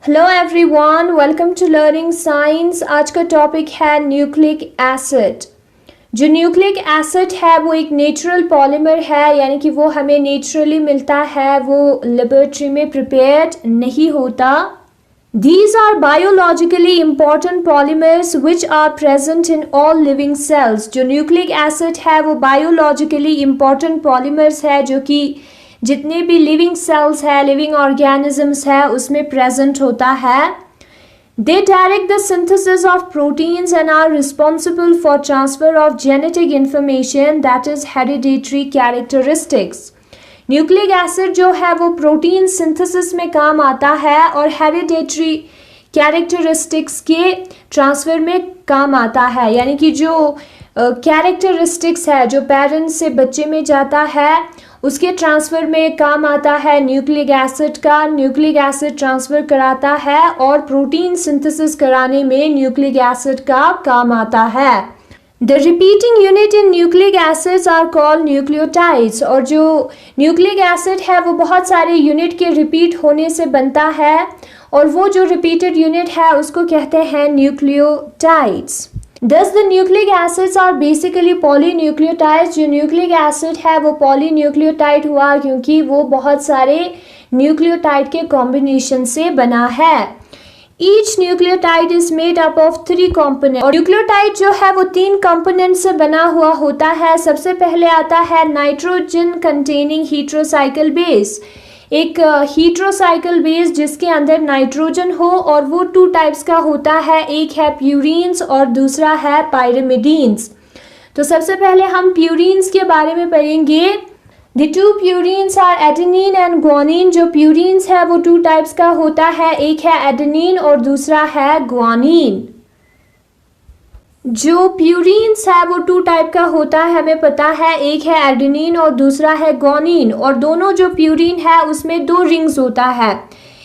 Hello everyone, welcome to learning science. आज का topic है न्यूक्लिक एसिड। जो न्यूक्लिक एसिड है वो एक नेचुरल पॉलीमर है, यानी कि वो हमें नेचुरली मिलता है, वो लेबोरेटरी में प्रिपेयर्ड नहीं होता। These are biologically important polymers which are present in all living cells। जो न्यूक्लिक एसिड है वो बायोलॉजिकली इम्पॉर्टेंट पॉलीमर्स है जो कि जितने भी लिविंग सेल्स है, लिविंग ऑर्गेनिजम्स है, उसमें प्रेजेंट होता है। They direct the synthesis of proteins and are responsible for transfer of genetic information, that is hereditary characteristics। Nucleic acid जो है वो प्रोटीन सिंथेसिस में काम आता है और हेरिडेटरी कैरेक्टरिस्टिक्स के ट्रांसफ़र में काम आता है, यानी कि जो कैरेक्टरिस्टिक्स है जो पेरेंट्स से बच्चे में जाता है उसके ट्रांसफ़र में काम आता है न्यूक्लिक एसिड का। न्यूक्लिक एसिड ट्रांसफ़र कराता है और प्रोटीन सिंथेसिस कराने में न्यूक्लिक एसिड का काम आता है। The repeating unit in nucleic acids are called nucleotides। और जो न्यूक्लिक एसिड है वो बहुत सारे यूनिट के रिपीट होने से बनता है और वो जो रिपीटेड यूनिट है उसको कहते हैं nucleotides. Thus the nucleic acids are basically polynucleotides। जो न्यूक्लिक एसिड है वो पॉलीन्यूक्लियोटाइड हुआ क्योंकि वो बहुत सारे न्यूक्लियोटाइड के कॉम्बिनेशन से बना है। Each nucleotide is made up of 3 components। और न्यूक्लियोटाइड जो है वो 3 कंपोनेंट से बना हुआ होता है। सबसे पहले आता है नाइट्रोजन कंटेनिंग हीट्रोसाइकिल बेस। एक हीट्रोसाइकिल बेस जिसके अंदर नाइट्रोजन हो और वो 2 टाइप्स का होता है, एक है प्यूरीन्स और दूसरा है पायरिमिडीन्स। तो सबसे पहले हम प्यूरीन्स के बारे में पढ़ेंगे। The 2 purines are adenine and guanine। जो प्यूरीन्स है वो 2 टाइप्स का होता है, एक है एडेनिन और दूसरा है गुआनिन। जो प्यूरीन्स है वो 2 टाइप का होता है, हमें पता है, एक है एडेनिन और दूसरा है गुआनिन। और दोनों जो प्यूरीन है उसमें 2 रिंग्स होता है।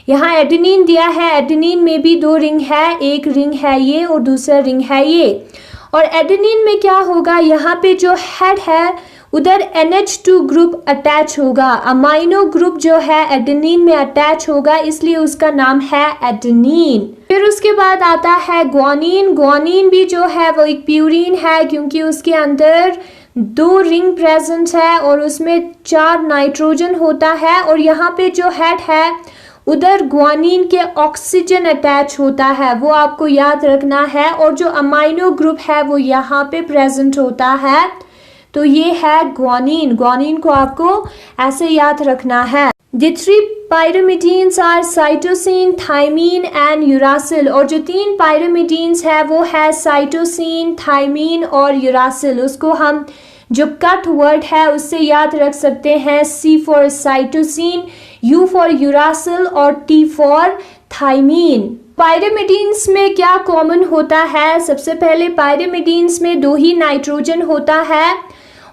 यहाँ एडेनिन दिया है, एडेनिन में भी 2 रिंग है, एक रिंग है ये और दूसरा रिंग है ये। और एडेनिन में क्या होगा, यहाँ पे जो हेड है उधर NH2 ग्रुप अटैच होगा, अमाइनो ग्रुप जो है एडेनिन में अटैच होगा, इसलिए उसका नाम है एडेनिन। फिर उसके बाद आता है गुआनिन। गुआनिन भी जो है वो एक प्यूरीन है क्योंकि उसके अंदर 2 रिंग प्रेजेंट है और उसमें 4 नाइट्रोजन होता है। और यहाँ पे जो हेड है उधर गुआनिन के ऑक्सीजन अटैच होता है, वो आपको याद रखना है। और जो अमाइनो ग्रुप है वो यहाँ पे प्रेजेंट होता है, तो ये है गुआनिन। गुआनिन को आपको ऐसे याद रखना है। The 3 pyrimidines are cytosine, thymine and uracil। और जो 3 pyrimidines है वो है साइटोसिन, थाइमीन और यूरासिल। उसको हम जो कट वर्ड है उससे याद रख सकते हैं, C for cytosine, U for uracil और T फॉर थाइमीन। पायरिमिडीन्स में क्या कॉमन होता है, सबसे पहले पायरिमिडीन्स में 2 ही नाइट्रोजन होता है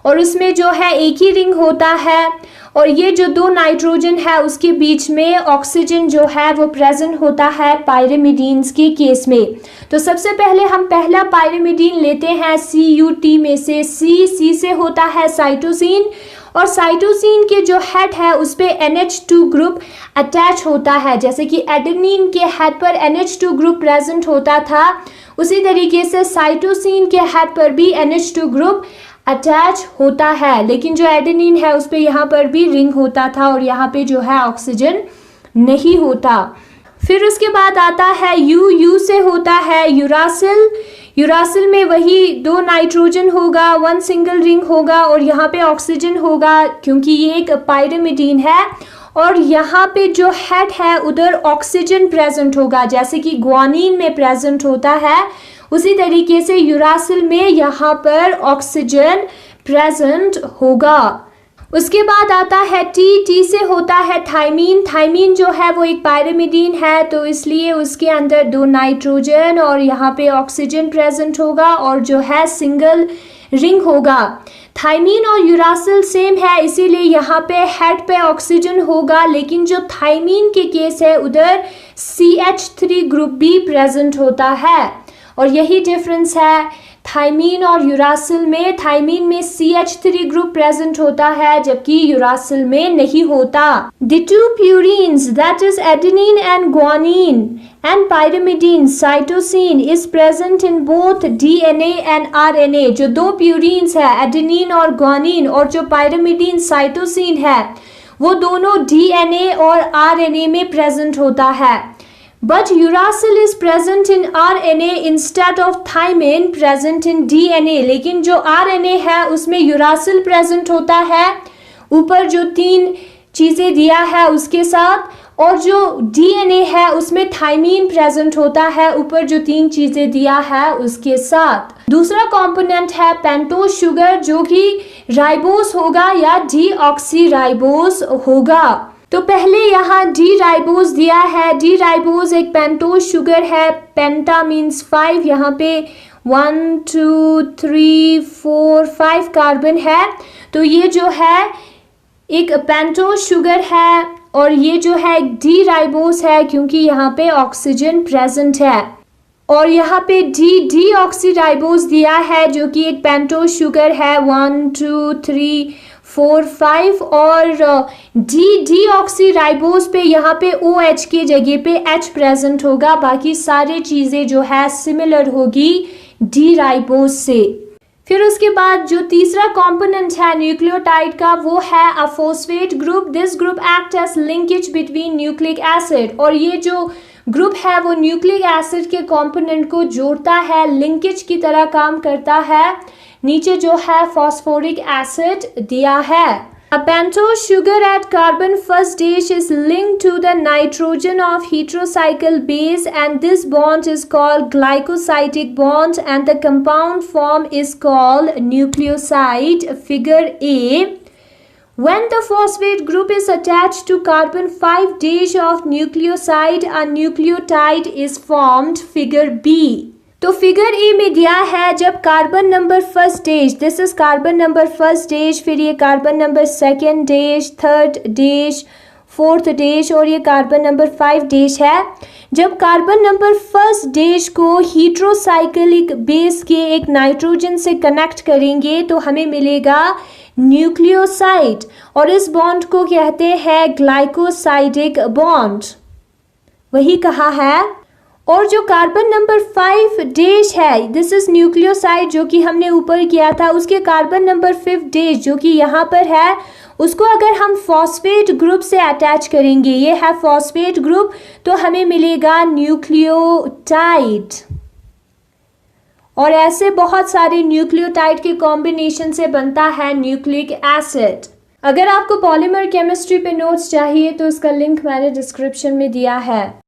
और उसमें जो है एक ही रिंग होता है। और ये जो 2 नाइट्रोजन है उसके बीच में ऑक्सीजन जो है वो प्रेजेंट होता है पायरिमिडीन्स के केस में। तो सबसे पहले हम पहला पायरिमिडीन लेते हैं CUT में से। C से होता है साइटोसिन और साइटोसिन के जो हेड है उस पे NH2 ग्रुप अटैच होता है। जैसे कि एडेनिन के हेड पर NH2 ग्रुप प्रेजेंट होता था, उसी तरीके से साइटोसिन के हेड पर भी NH2 ग्रुप अटैच होता है। लेकिन जो एडेनिन है उस पे यहाँ पर भी रिंग होता था और यहाँ पे जो है ऑक्सीजन नहीं होता। फिर उसके बाद आता है यू से होता है यूरासिल। यूरासिल में वही 2 नाइट्रोजन होगा, 1 सिंगल रिंग होगा और यहाँ पे ऑक्सीजन होगा क्योंकि ये एक पायरिमिडीन है। और यहाँ पे जो हेड है उधर ऑक्सीजन प्रेजेंट होगा, जैसे कि गुआनिन में प्रेजेंट होता है, उसी तरीके से यूरासिल में यहाँ पर ऑक्सीजन प्रेजेंट होगा। उसके बाद आता है टी से होता है थाइमीन। थाइमीन जो है वो एक पायरिमिडीन है, तो इसलिए उसके अंदर 2 नाइट्रोजन और यहाँ पे ऑक्सीजन प्रेजेंट होगा और जो है सिंगल रिंग होगा। थाइमीन और यूरासिल सेम है, इसीलिए यहाँ पे हेड पे ऑक्सीजन होगा, लेकिन जो थाइमीन के केस है उधर CH3 ग्रुप भी प्रेजेंट होता है। और यही डिफरेंस है थाइमीन और यूरासिल में, थाइमीन में CH3 ग्रुप प्रेजेंट होता है जबकि यूरासिल में नहीं होता। The two purines, that is adenine and guanine and pyrimidine cytosine is present in both DNA and RNA। जो दो प्यूरिन्स है एडेनिन और ग्वानिन और जो पायरिमिडीन साइटोसिन है वो दोनों DNA और RNA में प्रेजेंट होता है। But uracil is present in RNA instead of thymine present in DNA। लेकिन जो RNA है उसमें यूरासिल प्रेजेंट होता है ऊपर जो 3 चीजें दिया है उसके साथ, और जो DNA है उसमें थाइमीन प्रेजेंट होता है ऊपर जो 3 चीजें दिया है उसके साथ। दूसरा कंपोनेंट है पेंटोज शुगर जो कि राइबोस होगा या डीऑक्सीराइबोस होगा। तो पहले यहाँ डी राइबोस दिया है। डी राइबोस एक पेंटोज शुगर है, पेंटा मीन्स 5, यहाँ पे 1 2 3 4 5 कार्बन है। तो ये जो है एक पेंटोज शुगर है और ये जो है एक डी राइबोस है क्योंकि यहाँ पे ऑक्सीजन प्रेजेंट है। और यहाँ पे डीऑक्सीराइबोस दिया है जो कि एक पेंटोज शुगर है 1 2 3 4 5 और डीऑक्सीराइबोस पे यहाँ पे OH के जगह पे H प्रेजेंट होगा, बाकी सारे चीजें जो है सिमिलर होगी डी राइबोस से। फिर उसके बाद जो तीसरा कंपोनेंट है न्यूक्लियोटाइड का वो है a phosphate group. This group act as linkage between nucleic acid, और ये जो ग्रुप है वो न्यूक्लिक एसिड के कंपोनेंट को जोड़ता है, लिंकेज की तरह काम करता है। नीचे जो है फॉस्फोरिक एसिड दिया है। A pentose sugar at carbon first stage is linked to the nitrogen of heterocycle base and this bond is called glycosidic bond and the compound form is called nucleoside, figure A. When the phosphate group is attached to carbon 5 dash of nucleoside, a nucleotide is formed, figure B. तो figure A में दिया है जब carbon number first days, this is carbon number first days, फिर ये carbon number second days, third days, fourth days और ये carbon number 5 days है। जब कार्बन नंबर फर्स्ट डेज को हीट्रोसाइक्लिक बेस के एक नाइट्रोजन से कनेक्ट करेंगे तो हमें मिलेगा न्यूक्लियोसाइड और इस बॉन्ड को कहते हैं ग्लाइकोसाइडिक बॉन्ड, वही कहा है। और जो कार्बन नंबर 5 डेश है दिस इज न्यूक्लियोसाइड जो कि हमने ऊपर किया था, उसके कार्बन नंबर 5 डेश जो कि यहाँ पर है उसको अगर हम फॉस्फेट ग्रुप से अटैच करेंगे, ये है फॉस्फेट ग्रुप, तो हमें मिलेगा न्यूक्लियोटाइड। और ऐसे बहुत सारे न्यूक्लियोटाइड के कॉम्बिनेशन से बनता है न्यूक्लिक एसिड। अगर आपको पॉलीमर केमिस्ट्री पे नोट्स चाहिए तो इसका लिंक मैंने डिस्क्रिप्शन में दिया है।